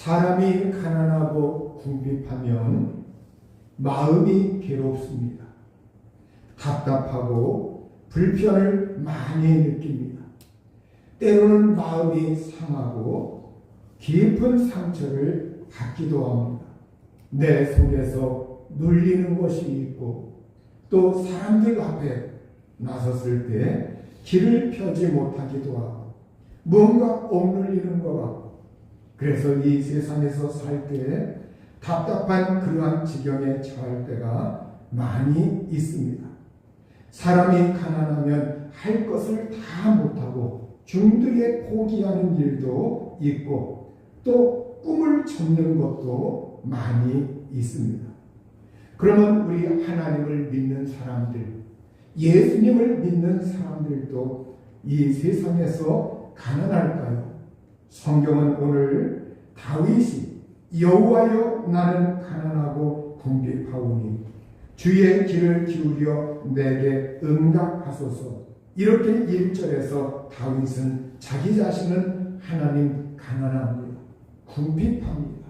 사람이 가난하고 궁핍하면 마음이 괴롭습니다. 답답하고 불편을 많이 느낍니다. 때로는 마음이 상하고 깊은 상처를 받기도 합니다. 내 속에서 눌리는 것이 있고 또 사람들 앞에 나섰을 때 길을 펴지 못하기도 하고 뭔가 억눌리는 것 같고 그래서 이 세상에서 살 때 답답한 그러한 지경에 처할 때가 많이 있습니다. 사람이 가난하면 할 것을 다 못하고 중도에 포기하는 일도 있고 또 꿈을 접는 것도 많이 있습니다. 그러면 우리 하나님을 믿는 사람들, 예수님을 믿는 사람들도 이 세상에서 가난할까요? 성경은 오늘 다윗이 여호와여 나는 가난하고 궁핍하오니 주의 귀를 기울여 내게 응답하소서. 이렇게 1절에서 다윗은 자기 자신은 하나님 가난합니다. 궁핍합니다.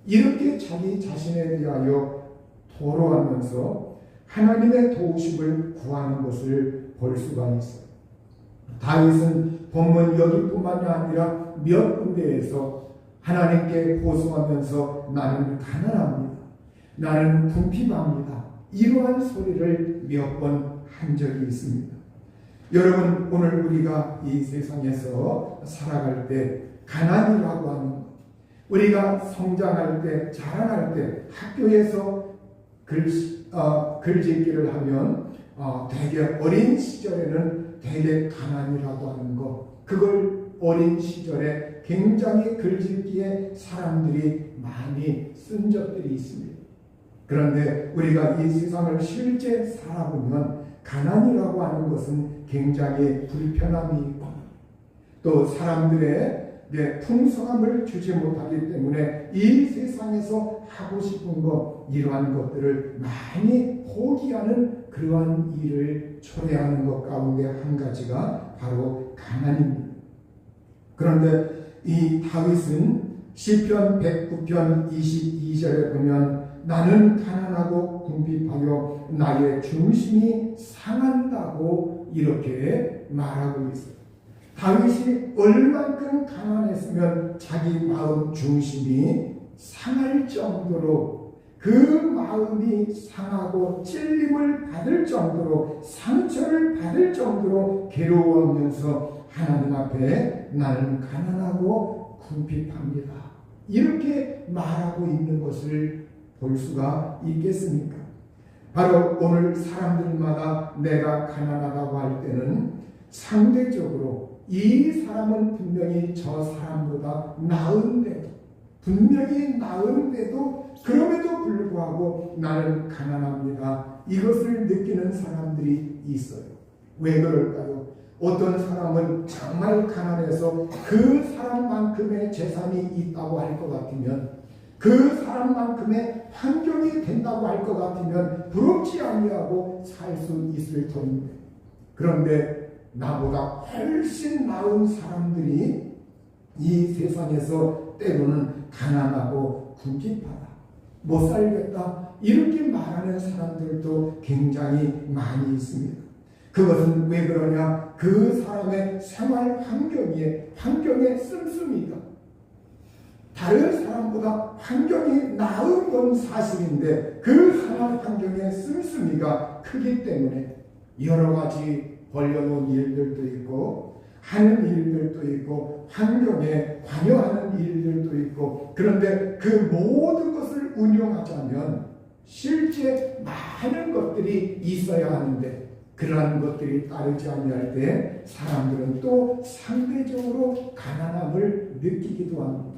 이렇게 자기 자신에 대하여 토로하면서 하나님의 도우심을 구하는 것을 볼 수가 있어요. 다윗은 본문 여기뿐만이 아니라 몇 군데에서 하나님께 고소하면서 나는 가난합니다. 나는 궁핍합니다. 이러한 소리를 몇 번 한 적이 있습니다. 여러분, 오늘 우리가 이 세상에서 살아갈 때 가난이라고 하는 것, 우리가 성장할 때, 자라날 때 학교에서 글짓기를 하면 되게 어린 시절에는 되게 가난이라고 하는 것, 그걸 어린 시절에 굉장히 글짓기에 사람들이 많이 쓴 적들이 있습니다. 그런데 우리가 이 세상을 실제 살아보면 가난이라고 하는 것은 굉장히 불편함이 있고 또 사람들의 풍성함을 주지 못하기 때문에 이 세상에서 하고 싶은 것, 이러한 것들을 많이 포기하는 그러한 일을 초래하는 것 가운데 한 가지가 바로 가난입니다. 그런데 이 다윗은 시편 109편 22절에 보면 나는 가난하고 궁핍하여 나의 중심이 상한다고 이렇게 말하고 있어요. 다윗이 얼만큼 가난했으면 자기 마음 중심이 상할 정도로 그 마음이 상하고 찔림을 받을 정도로 상처를 받을 정도로 괴로워하면서 하나님 앞에 나는 가난하고 궁핍합니다. 이렇게 말하고 있는 것을 볼 수가 있겠습니까? 바로 오늘 사람들마다 내가 가난하다고 할 때는 상대적으로 이 사람은 분명히 저 사람보다 나은데도 분명히 나은데도 그럼에도 불구하고 나는 가난합니다. 이것을 느끼는 사람들이 있어요. 왜 그럴까요? 어떤 사람은 정말 가난해서 그 사람만큼의 재산이 있다고 할 것 같으면 그 사람만큼의 환경이 된다고 할 것 같으면 부럽지 아니하고 살 수 있을 터입니다. 그런데 나보다 훨씬 나은 사람들이 이 세상에서 때로는 가난하고 궁핍하다, 못 살겠다 이렇게 말하는 사람들도 굉장히 많이 있습니다. 그것은 왜 그러냐? 그 사람의 생활 환경의 씀씀이다. 다른 사람보다 환경이 나은 건 사실인데 그 생활 환경의 씀씀이가 크기 때문에 여러 가지 벌려놓은 일들도 있고 하는 일들도 있고 환경에 관여하는 일들도 있고 그런데 그 모든 것을 운용하자면 실제 많은 것들이 있어야 하는데 그러한 것들이 따르지 아니할 때 사람들은 또 상대적으로 가난함을 느끼기도 합니다.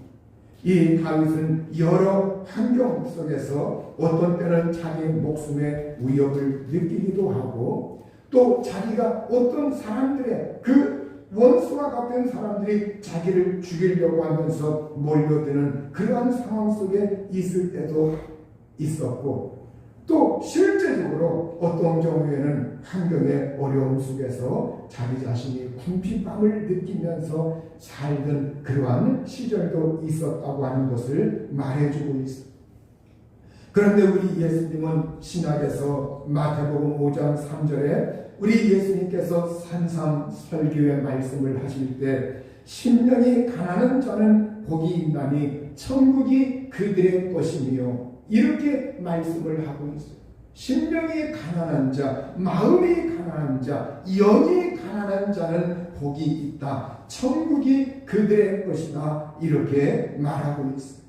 이 다윗은 여러 환경 속에서 어떤 때는 자기 목숨의 위협을 느끼기도 하고 또 자기가 어떤 사람들의 그 원수와 같은 사람들이 자기를 죽이려고 하면서 몰려드는 그러한 상황 속에 있을 때도 있었고 또 실제적으로 어떤 경우에는 환경의 어려움 속에서 자기 자신이 궁핍함을 느끼면서 살던 그러한 시절도 있었다고 하는 것을 말해주고 있습니다. 그런데 우리 예수님은 신약에서 마태복음 5장 3절에 우리 예수님께서 산상 설교의 말씀을 하실 때 심령이 가난한 자는 복이 있나니 천국이 그들의 것이며 이렇게 말씀을 하고 있어요. 심령이 가난한 자, 마음이 가난한 자, 영이 가난한 자는 복이 있다. 천국이 그들의 것이다. 이렇게 말하고 있어요.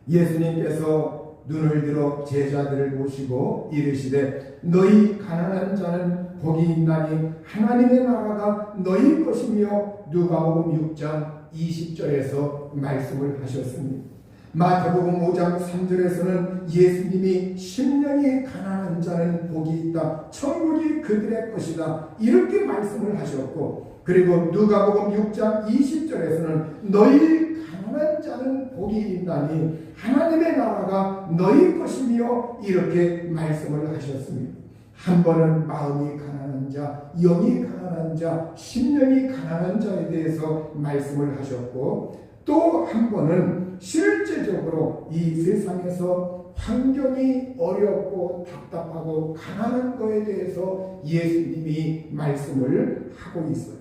예수님께서 눈을 들어 제자들을 보시고 이르시되 너희 가난한 자는 복이 있나니 하나님의 나라가 너희 것이며 누가복음 6장 20절에서 말씀을 하셨습니다. 마태복음 5장 3절에서는 예수님이 심령이 가난한 자는 복이 있다. 천국이 그들의 것이다. 이렇게 말씀을 하셨고 그리고 누가복음 6장 20절에서는 너희 가난한 자는 복이 있나니 하나님의 나라가 너희 것이며 이렇게 말씀을 하셨습니다. 한 번은 마음이 가난한 자, 영이 가난한 자, 심령이 가난한 자에 대해서 말씀을 하셨고 또 한 번은 실제적으로 이 세상에서 환경이 어렵고 답답하고 가난한 것에 대해서 예수님이 말씀을 하고 있어요.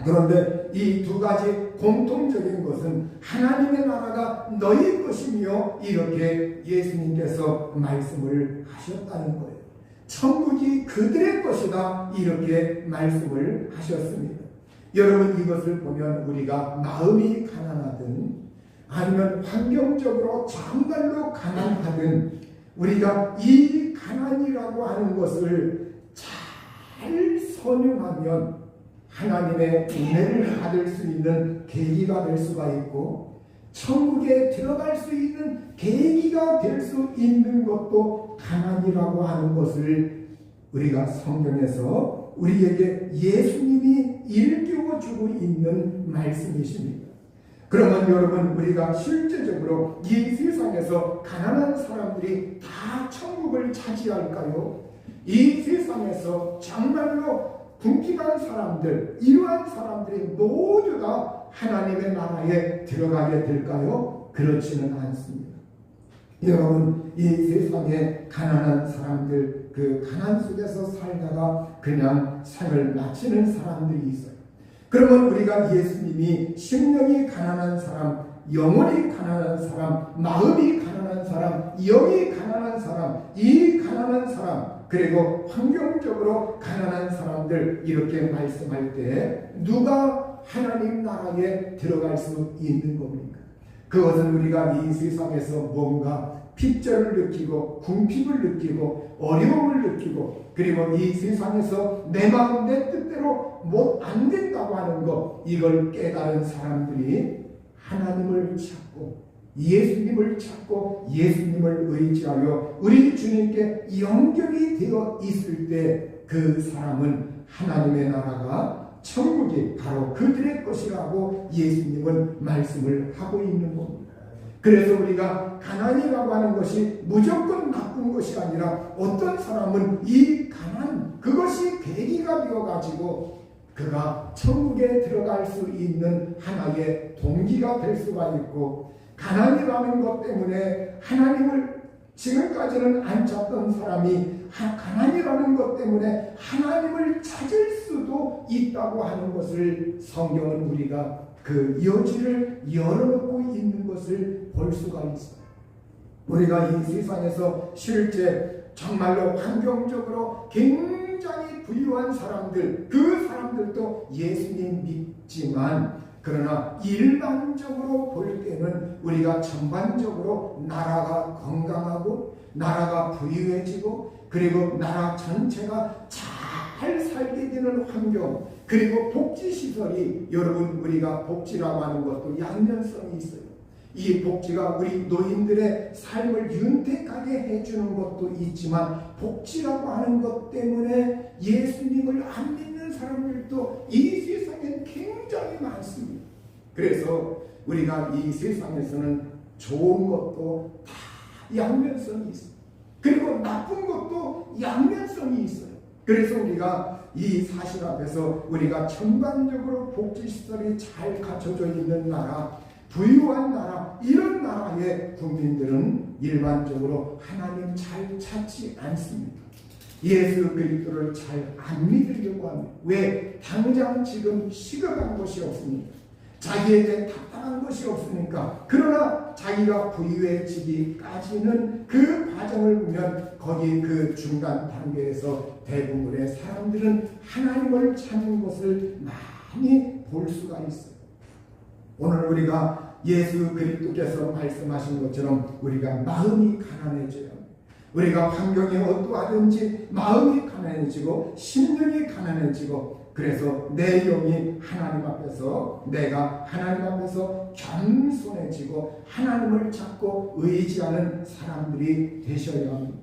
그런데 이 두 가지 공통적인 것은 하나님의 나라가 너희 것이며 이렇게 예수님께서 말씀을 하셨다는 거예요. 천국이 그들의 것이다 이렇게 말씀을 하셨습니다. 여러분 이것을 보면 우리가 마음이 가난하든 아니면 환경적으로 정말로 가난하든 우리가 이 가난이라고 하는 것을 잘 선용하면 하나님의 은혜를 받을 수 있는 계기가 될 수가 있고 천국에 들어갈 수 있는 계기가 될 수 있는 것도 가난이라고 하는 것을 우리가 성경에서 우리에게 예수님이 일깨워주고 있는 말씀이십니다. 그러면 여러분 우리가 실제적으로 이 세상에서 가난한 사람들이 다 천국을 차지할까요? 이 세상에서 정말로 궁핍한 사람들, 이러한 사람들이 모두 다 하나님의 나라에 들어가게 될까요? 그렇지는 않습니다. 여러분 이 세상에 가난한 사람들, 그 가난 속에서 살다가 그냥 삶을 마치는 사람들이 있어요. 그러면 우리가 예수님이 심령이 가난한 사람, 영혼이 가난한 사람, 마음이 가난한 사람, 영이 가난한 사람, 이 가난한 사람, 그리고 환경적으로 가난한 사람들 이렇게 말씀할 때 누가 하나님 나라에 들어갈 수 있는 겁니까? 그것은 우리가 이 세상에서 뭔가 핍절을 느끼고 궁핍을 느끼고 어려움을 느끼고 그리고 이 세상에서 내 마음 내 뜻대로 못 안 된다고 하는 것 이걸 깨달은 사람들이 하나님을 찾고 예수님을 찾고 예수님을 의지하여 우리 주님께 연결이 되어 있을 때 그 사람은 하나님의 나라가 천국이 바로 그들의 것이라고 예수님은 말씀을 하고 있는 겁니다. 그래서 우리가 가난이라고 하는 것이 무조건 나쁜 것이 아니라 어떤 사람은 이 가난 그것이 계기가 되어가지고 그가 천국에 들어갈 수 있는 하나의 동기가 될 수가 있고 가난이라는 것 때문에 하나님을 지금까지는 안 찾던 사람이 가난이라는 것 때문에 하나님을 찾을 수도 있다고 하는 것을 성경은 우리가 그 여지를 열어놓고 있는 것을 볼 수가 있어요. 우리가 이 세상에서 실제 정말로 환경적으로 굉장히 부유한 사람들, 그 사람들도 예수님 믿지만 그러나 일반적으로 볼 때는 우리가 전반적으로 나라가 건강하고 나라가 부유해지고 그리고 나라 전체가 잘 살게 되는 환경 그리고 복지시설이 여러분 우리가 복지라고 하는 것도 양면성이 있어요. 이 복지가 우리 노인들의 삶을 윤택하게 해주는 것도 있지만 복지라고 하는 것 때문에 예수님을 안 믿는 사람들도 이 세상엔 굉장히 많습니다. 그래서 우리가 이 세상에서는 좋은 것도 다 양면성이 있습니다. 그리고 나쁜 것도 양면성이 있어요. 그래서 우리가 이 사실 앞에서 우리가 전반적으로 복지시설이 잘 갖춰져 있는 나라, 부유한 나라, 이런 나라의 국민들은 일반적으로 하나님 잘 찾지 않습니다. 예수 그리스도를 잘 안 믿으려고 합니다. 왜? 당장 지금 시급한 것이 없으니까. 자기에게 답답한 것이 없으니까. 그러나 자기가 부유해지기까지는 그 과정을 보면 거기 그 중간 단계에서 대부분의 사람들은 하나님을 찾는 것을 많이 볼 수가 있어요. 오늘 우리가 예수 그리스도께서 말씀하신 것처럼 우리가 마음이 가난해져요. 우리가 환경이 어떠하든지 마음이 가난해지고 심령이 가난해지고, 그래서 내 영이 하나님 앞에서, 내가 하나님 앞에서 겸손해지고 하나님을 찾고 의지하는 사람들이 되셔야 합니다.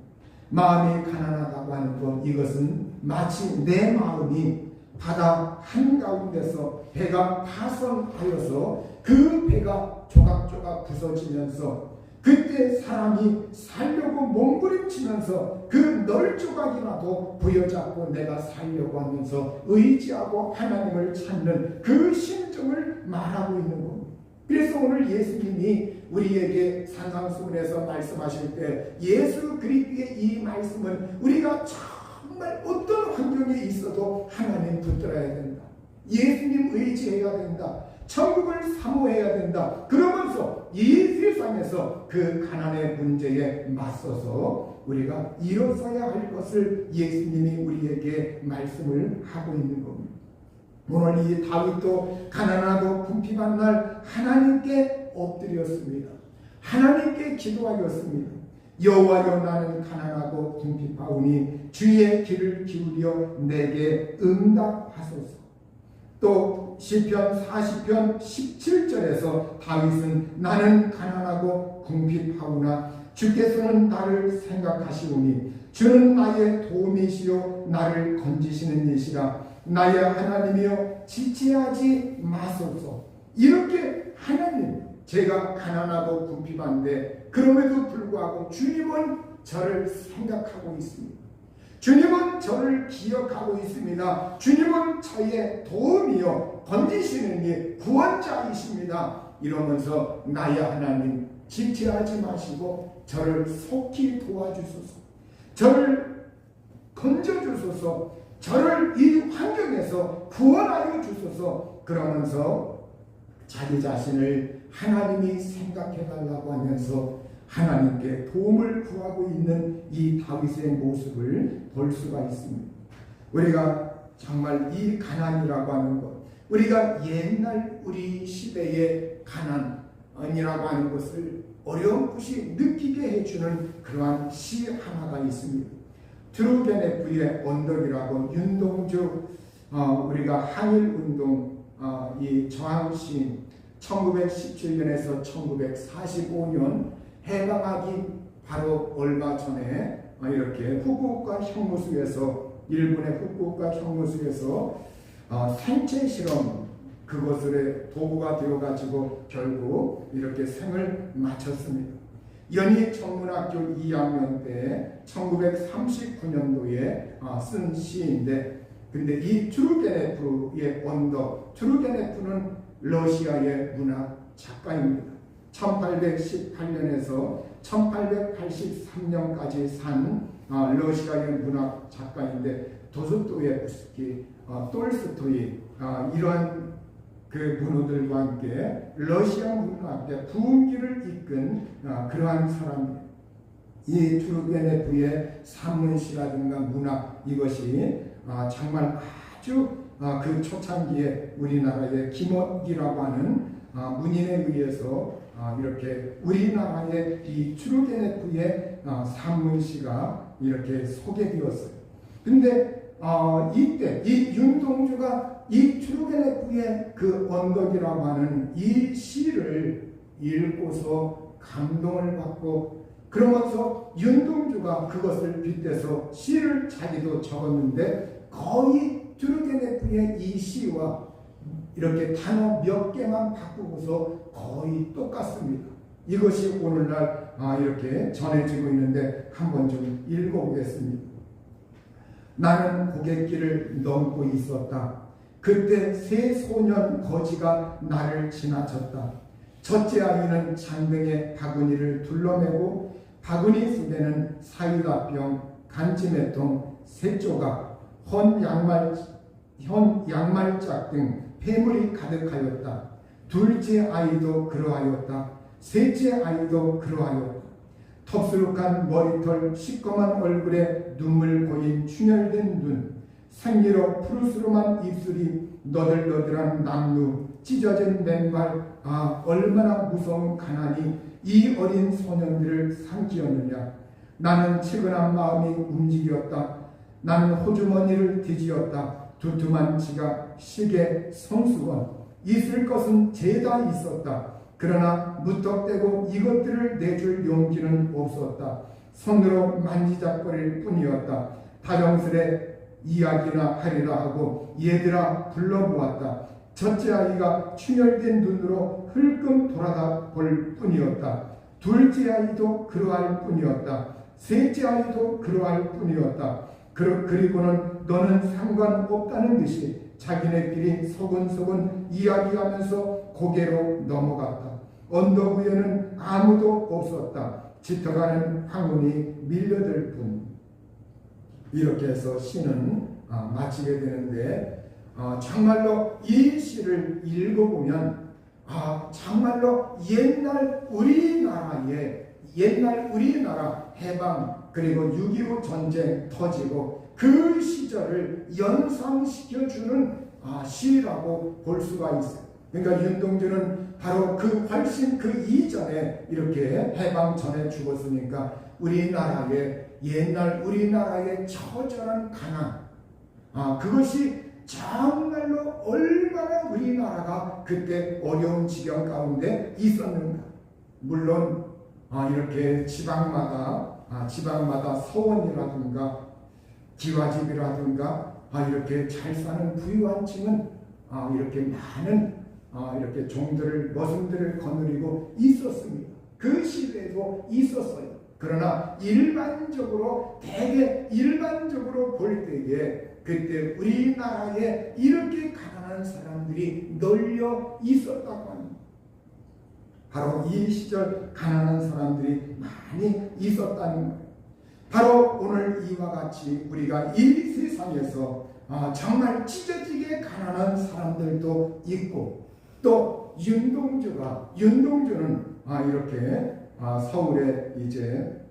마음이 가난하다고 하는 것, 이것은 마치 내 마음이 바다 한가운데서 배가 파손하여서 그 배가 조각조각 부서지면서 그때 사람이 살려고 몸부림치면서 그 널조각이라도 부여잡고 내가 살려고 하면서 의지하고 하나님을 찾는 그 심정을 말하고 있는 겁니다. 그래서 오늘 예수님이 우리에게 산상수훈에서 말씀하실 때 예수 그리스도의 이 말씀은 우리가 정말 어떤 환경에 있어도 하나님 붙들어야 된다. 예수님 의지해야 된다. 천국을 사모해야 된다. 그러면서 이 세상에서 그 가난의 문제에 맞서서 우리가 일어서야 할 것을 예수님이 우리에게 말씀을 하고 있는 겁니다. 오늘 이 다윗도 가난하고 궁핍한 날 하나님께 엎드렸습니다. 하나님께 기도하였습니다. 여호와여, 나는 가난하고 궁핍하오니 주의 귀를 기울여 내게 응답하소서. 또 시편 40편 17절에서 다윗은 나는 가난하고 궁핍하오나 주께서는 나를 생각하시오니 주는 나의 도움이시요 나를 건지시는 이시라. 나의 하나님이여 지체하지 마소서. 이렇게 하나님, 제가 가난하고 궁핍한데 그럼에도 불구하고 주님은 저를 생각하고 있습니다. 주님은 저를 기억하고 있습니다. 주님은 저의 도움이요 건지시는 이 구원자이십니다. 이러면서 나의 하나님 지체하지 마시고 저를 속히 도와주소서. 저를 건져주소서. 저를 이 환경에서 구원하여 주소서. 그러면서 자기 자신을 하나님이 생각해달라고 하면서 하나님께 도움을 구하고 있는 이 다윗의 모습을 볼 수가 있습니다. 우리가 정말 이 가난이라고 하는 것, 우리가 옛날 우리 시대의 가난이라고 하는 것을 어렴풋이 느끼게 해주는 그러한 시 하나가 있습니다. 트루게네프의 언덕이라고 윤동주 우리가 한일운동 이 저항시인 1917년에서 1945년 해방하기 바로 얼마 전에 이렇게 후쿠오카 형무소에서, 일본의 후쿠오카 형무소에서 생체 실험 그것을 도구가 되어가지고 결국 이렇게 생을 마쳤습니다. 연희 천문학교 2학년 때 1939년도에 쓴 시인데, 근데 이 투르게네프의 언덕, 투르게네프는 러시아의 문학 작가입니다. 1818년에서 1883년까지 산 러시아의 문학 작가인데, 도스토예프스키, 톨스토이 이러한 그 문호들과 함께 러시아 문학의 부흥기를 이끈 그러한 사람입니다. 이 투르게네프의 산문시라든가 문학, 이것이 정말 아주 그 초창기에 우리나라의 김억이라고 하는 문인에 의해서 이렇게 우리나라의 이 투르게네프의 산문시가 이렇게 소개되었어요. 근데 이때 이 윤동주가 이 투르게네프의 그 언덕이라고 하는 이 시를 읽고서 감동을 받고, 그러면서 윤동주가 그것을 빗대서 시를 자기도 적었는데 거의 투르게네프의 이 시와 이렇게 단어 몇 개만 바꾸고서 거의 똑같습니다. 이것이 오늘날 이렇게 전해지고 있는데 한번 좀 읽어보겠습니다. 나는 고갯길을 넘고 있었다. 그때 세 소년 거지가 나를 지나쳤다. 첫째 아이는 장등에 바구니를 둘러매고 바구니 속에는 사이다병, 간지매통, 새조각, 헌 양말짝 등 폐물이 가득하였다. 둘째 아이도 그러하였다. 셋째 아이도 그러하였다. 텁스룩한 머리털, 시꺼먼 얼굴에 눈물 고인 충혈된 눈, 생리로 푸르스름한 입술이 너들너들한 남루, 찢어진 맨발, 얼마나 무서운 가난이 이 어린 소년들을 삼키었느냐. 나는 채근한 마음이 움직였다. 나는 호주머니를 뒤지었다. 두툼한 지갑, 시계, 손수건, 있을 것은 죄다 있었다. 그러나 무턱대고 이것들을 내줄 용기는 없었다. 손으로 만지작거릴 뿐이었다. 다정스레 이야기나 하리라 하고 얘들아 불러보았다. 첫째 아이가 충혈된 눈으로 흘끔 돌아다 볼 뿐이었다. 둘째 아이도 그러할 뿐이었다. 셋째 아이도 그러할 뿐이었다. 그리고는 너는 상관없다는 듯이 자기네끼리 소근소근 이야기하면서 고개로 넘어갔다. 언덕 위에는 아무도 없었다. 짙어가는 황혼이 밀려들 뿐. 이렇게 해서 시는 마치게 되는데 정말로 이 시를 읽어보면 정말로 옛날 우리나라 해방 그리고 6.25 전쟁 터지고 그 시절을 연상시켜주는 시라고 볼 수가 있어요. 그러니까 윤동주는 바로 훨씬 그 이전에 이렇게 해방 전에 죽었으니까 옛날 우리나라의 처절한 가난, 그것이 정말로 얼마나 우리나라가 그때 어려운 지경 가운데 있었는가. 물론 이렇게 지방마다 서원이라든가 기와집이라든가 이렇게 잘 사는 부유한 층은 이렇게 많은 이렇게 종들을 거느리고 있었습니다. 그 시대에도 있었어요. 그러나 대개 일반적으로 볼 때에 그때 우리나라에 이렇게 가난한 사람들이 널려 있었다고 합니다. 바로 이 시절 가난한 사람들이 많이 있었다는 거예요. 바로 오늘 이와 같이 우리가 이 세상에서 정말 찢어지게 가난한 사람들도 있고, 또 윤동주는 이렇게 서울에 이제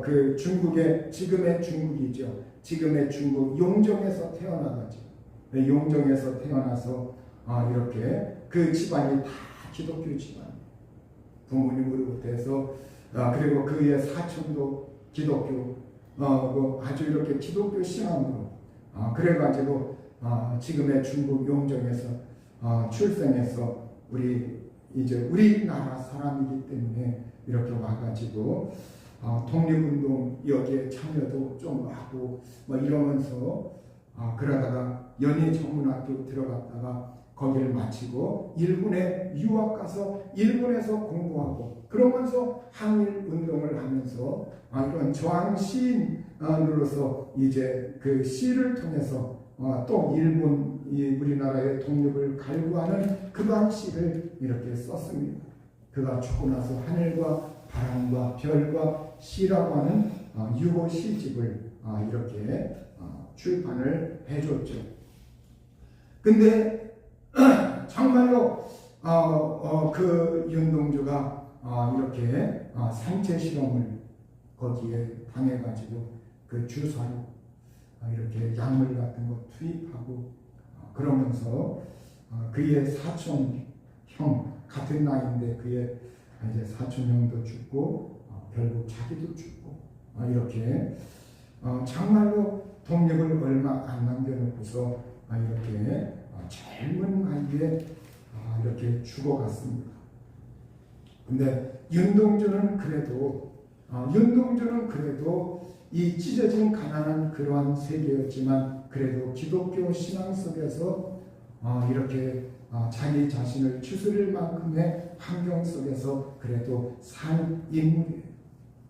그 중국의 지금의 중국이죠. 지금의 중국 용정에서 태어나가죠. 용정에서 태어나서 이렇게 그 집안이 다 기독교 집안. 부모님으로부터 해서 그리고 그의 사촌도 기독교, 아주 이렇게 기독교 신앙으로 그래가지고 지금의 중국 용정에서 출생해서 우리나라 사람이기 때문에 이렇게 와가지고 독립운동 여기에 참여도 좀 하고 이러면서 그러다가 연희전문학교 들어갔다가 거기를 마치고 일본에 유학 가서 일본에서 공부하고 그러면서 항일 운동을 하면서 이런 저항 시인으로서 이제 그 시를 통해서 또 우리나라의 독립을 갈구하는 그러한 시를 이렇게 썼습니다. 그가 죽고 나서 하늘과 바람과 별과 시라고 하는 6호 시집을 이렇게 출판을 해줬죠. 근데 정말로 그 윤동주가 이렇게 생체 실험을 거기에 당해가지고 그 주사로 이렇게 약물 같은 거 투입하고 그러면서 그의 사촌 형 같은 나이인데 그의 이제 사촌 형도 죽고 결국 자기도 죽고 이렇게 정말로 독립을 얼마 안 남겨놓고서 이렇게 젊은 나이에 이렇게 죽어갔습니다. 근데 윤동주는 그래도 이 찢어진 가난한 그러한 세계였지만 그래도 기독교 신앙 속에서 이렇게 자기 자신을 추스릴 만큼의 환경 속에서 그래도 산 인물이에요.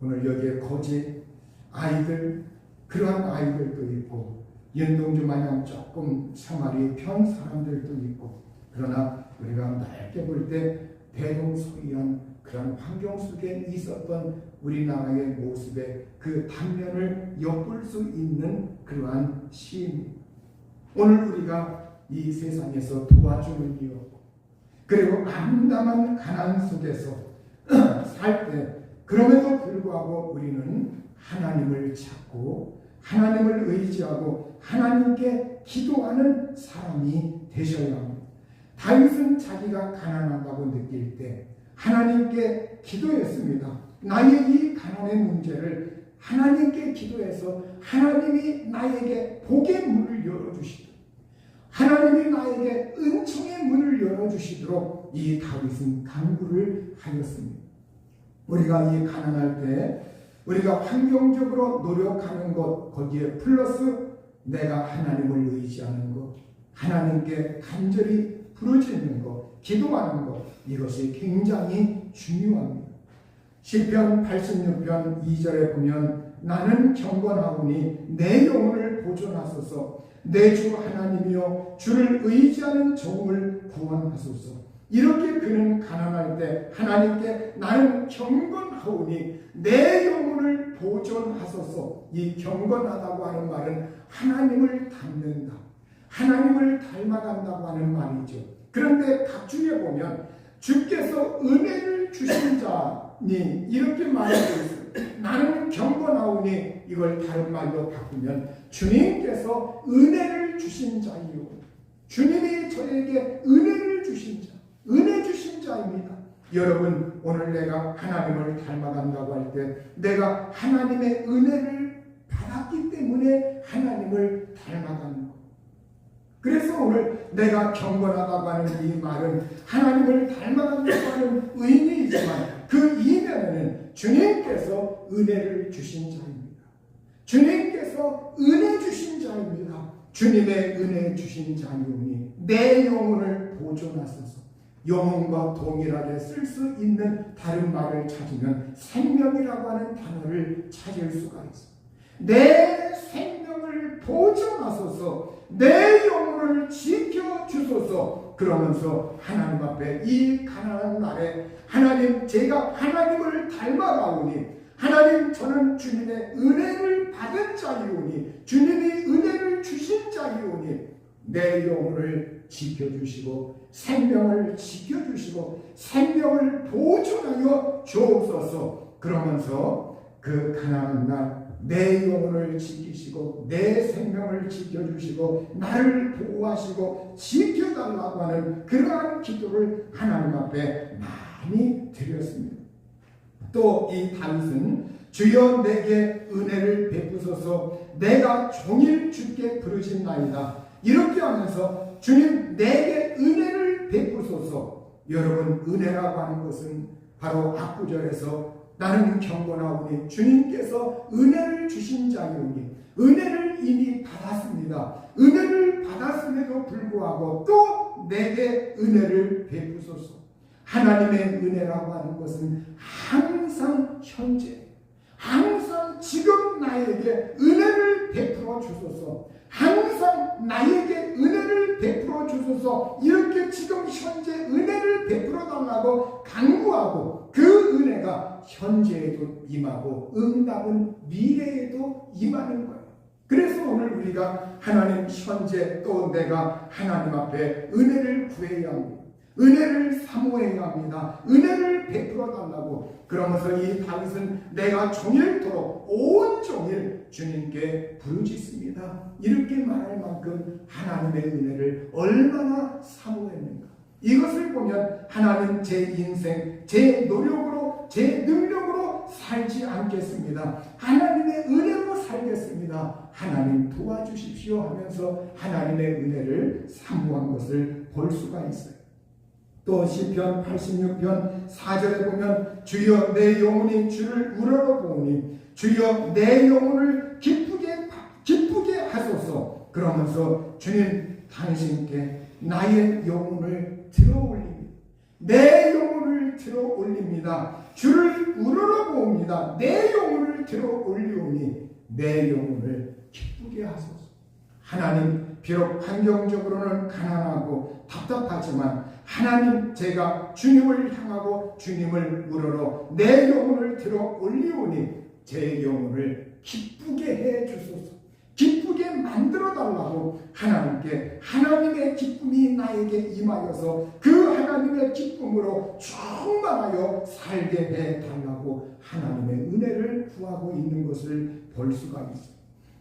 오늘 여기에 거지 아이들, 그러한 아이들도 있고 연동주 마냥 조금 생활이 편 사람들도 있고, 그러나 우리가 넓게 볼 때 대동소이한 그런 환경 속에 있었던 우리나라의 모습의 그 단면을 엿볼 수 있는 그러한 시인. 오늘 우리가 이 세상에서 도와주는 이유, 그리고 암담한 가난 속에서 살 때, 그럼에도 불구하고 우리는 하나님을 찾고 하나님을 의지하고 하나님께 기도하는 사람이 되셔야 합니다. 다윗은 자기가 가난하다고 느낄 때 하나님께 기도했습니다. 나의 이 가난의 문제를 하나님께 기도해서 하나님이 나에게 복의 문을 열어주시도록, 하나님이 나에게 은총의 문을 열어주시도록 이 다윗은 간구를 하였습니다. 우리가 이 가난할 때 우리가 환경적으로 노력하는 것, 거기에 플러스 내가 하나님을 의지하는 것, 하나님께 간절히 부르짖는 것, 기도하는 것, 이것이 굉장히 중요합니다. 시편 86편 2절에 보면 나는 경건하오니 내 영혼을 보존하소서, 내 주 하나님이여 주를 의지하는 종을 구원하소서. 이렇게 그는 가난할 때 하나님께 나는 경건하오니 내 영혼을 보존하소서. 이 경건하다고 하는 말은 하나님을 닮는다, 하나님을 닮아간다고 하는 말이죠. 그런데 각중에 보면 주께서 은혜를 주신 자니 이렇게 말하고 있어요. 나는 경건하오니 이걸 다른 말로 바꾸면 주님께서 은혜를 주신 자이요, 주님이 저에게 은혜를 주신 자, 은혜 주신 자입니다. 여러분, 오늘 내가 하나님을 닮아간다고 할 때 내가 하나님의 은혜를 받았기 때문에 하나님을 닮아가는 것. 그래서 오늘 내가 경건하다고 하는 이 말은 하나님을 닮아간다고 하는 의미이지만 그 이면에는 주님께서 은혜를 주신 자입니다. 주님께서 은혜 주신 자입니다. 주님의 은혜 주신 자이오니 내 영혼을 보존하소서. 영혼과 동일하게 쓸 수 있는 다른 말을 찾으면 생명이라고 하는 단어를 찾을 수가 있습니다. 내 생명을 보존하소서, 내 영혼을 지켜주소서. 그러면서 하나님 앞에 이 가난한 날에 하나님, 제가 하나님을 닮아가오니 하나님, 저는 주님의 은혜를 받은 자이오니 주님이 은혜를 주신 자이오니 내 영혼을 지켜주시고 생명을 지켜주시고 생명을 보존하여 주옵소서. 그러면서 그 가난한 날 내 영혼을 지키시고 내 생명을 지켜주시고 나를 보호하시고 지켜달라고 하는 그러한 기도를 하나님 앞에 많이 드렸습니다. 또 이 다윗은 주여 내게 은혜를 베푸소서, 내가 종일 주께 부르짖나이다. 이렇게 하면서 주님 내게 은혜를 베푸소서. 여러분, 은혜라고 하는 것은 바로 앞구절에서 나는 경건하오니 주님께서 은혜를 주신 자이오니 은혜를 이미 받았습니다. 은혜를 받았음에도 불구하고 또 내게 은혜를 베푸소서. 하나님의 은혜라고 하는 것은 항상 현재, 항상 지금 나에게 은혜를 베풀어 주소서, 항상 나에게 은혜를 베풀어 주소서. 이렇게 지금 현재 은혜를 베풀어 달라고 간구하고 그 은혜가 현재에도 임하고 응답은 미래에도 임하는 거예요. 그래서 오늘 우리가 하나님 현재, 또 내가 하나님 앞에 은혜를 구해야 합니다. 은혜를 사모해야 합니다. 은혜를 베풀어 달라고. 그러면서 이 다윗은 내가 종일토록 온종일 주님께 부르짖습니다. 이렇게 말할 만큼 하나님의 은혜를 얼마나 사모했는가. 이것을 보면 하나님, 제 인생, 제 노력으로, 제 능력으로 살지 않겠습니다. 하나님의 은혜로 살겠습니다. 하나님 도와주십시오 하면서 하나님의 은혜를 사모한 것을 볼 수가 있어요. 또 시편 86편 4절에 보면 주여 내 영혼이 주를 우러러보니 주여 내 영혼을 기쁘게 하소서. 그러면서 주님 당신께 나의 영혼을 들어 올립니다. 내 영혼을 들어 올립니다. 주를 우러러 보옵니다. 내 영혼을 들어 올리오니 내 영혼을 기쁘게 하소서. 하나님, 비록 환경적으로는 가난하고 답답하지만 하나님, 제가 주님을 향하고 주님을 우러러 내 영혼을 들어 올리오니 제 영혼을 기쁘게 해 주소서. 기쁘게 만들어 달라고 하나님께 하나님의 기쁨이 나에게 임하여서 그 하나님의 기쁨으로 충만하여 살게 해 달라고 하나님의 은혜를 구하고 있는 것을 볼 수가 있습니다.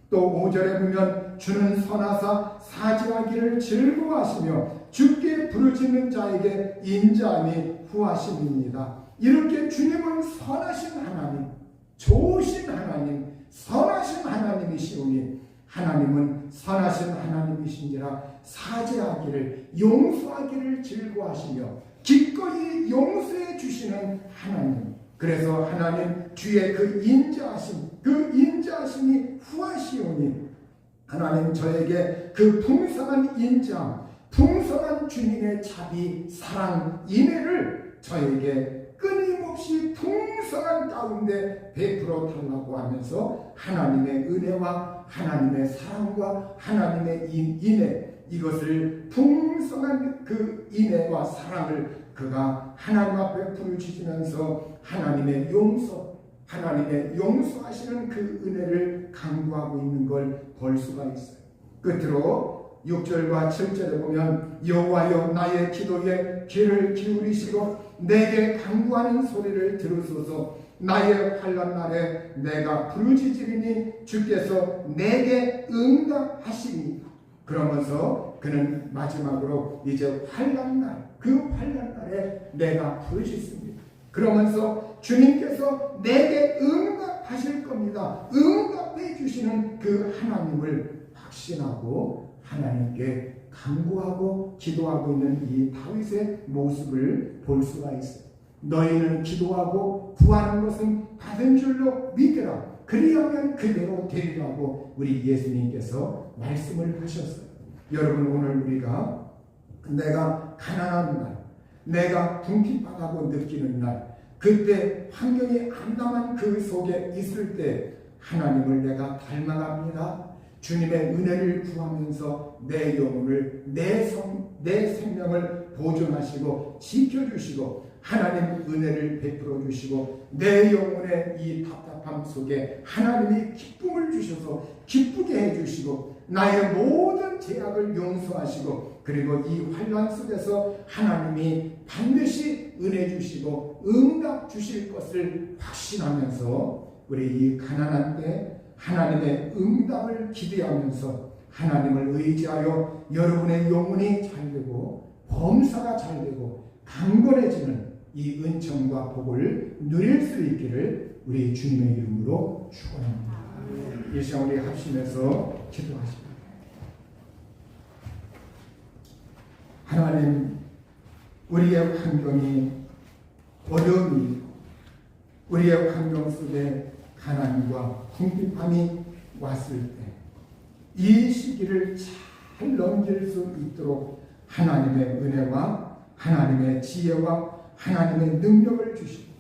또 5절에 보면 주는 선하사 사지하기를 즐거워하시며 주께 부르짖는 자에게 인자함이 후하심입니다. 이렇게 주님은 선하신 하나님, 좋으신 하나님, 선하신 하나님이시오니 하나님은 선하신 하나님이신지라 사죄하기를, 용서하기를 즐거워하시며 기꺼이 용서해 주시는 하나님. 그래서 하나님 주의 그 인자하심이 후하시오니 하나님 저에게 그 풍성한 인자함, 풍성한 주님의 자비, 사랑, 인애를 저에게 끊임없이 풍성한 가운데 베풀어 달라고 하면서 하나님의 은혜와 하나님의 사랑과 하나님의 인애, 이것을 풍성한 그 인애와 사랑을 그가 하나님 앞에 부르짖으면서 하나님의 용서하시는 그 은혜를 강구하고 있는 걸 볼 수가 있어요. 끝으로 6절과 7절에 보면 여호와여 나의 기도에 귀를 기울이시고 내게 간구하는 소리를 들으소서. 나의 환난 날에 내가 부르짖으리니 주께서 내게 응답하시니. 그러면서 그는 마지막으로 이제 환난 날, 그 환난 날에 내가 부르짖습니다. 그러면서 주님께서 내게 응답하실 겁니다. 응답해 주시는 그 하나님을 확신하고 하나님께 간구하고 기도하고 있는 이 다윗의 모습을 볼 수가 있어요. 너희는 기도하고 구하는 것은 받은 줄로 믿으라. 그리하면 그대로 되리라고 우리 예수님께서 말씀을 하셨어요. 여러분, 오늘 우리가 내가 가난한 날, 내가 궁핍하다고 느끼는 날, 그때 환경이 암담한 그 속에 있을 때 하나님을 내가 닮아갑니다. 주님의 은혜를 구하면서 내 영혼을, 내 생명을 보존하시고 지켜주시고 하나님 은혜를 베풀어 주시고 내 영혼의 이 답답함 속에 하나님이 기쁨을 주셔서 기쁘게 해주시고 나의 모든 죄악을 용서하시고 그리고 이 환난 속에서 하나님이 반드시 은혜 주시고 응답 주실 것을 확신하면서 우리 이 가난한 때 하나님의 응답을 기대하면서 하나님을 의지하여 여러분의 영혼이 잘되고 범사가 잘되고 강건해지는 이 은총과 복을 누릴 수 있기를 우리 주님의 이름으로 축원합니다. 이 시간 우리 합심해서 기도하십니다. 하나님, 우리의 환경이 어려움이 있고 우리의 환경 속에 가난과 궁핍함이 왔을 때 이 시기를 잘 넘길 수 있도록 하나님의 은혜와 하나님의 지혜와 하나님의 능력을 주시고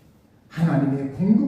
하나님의 공급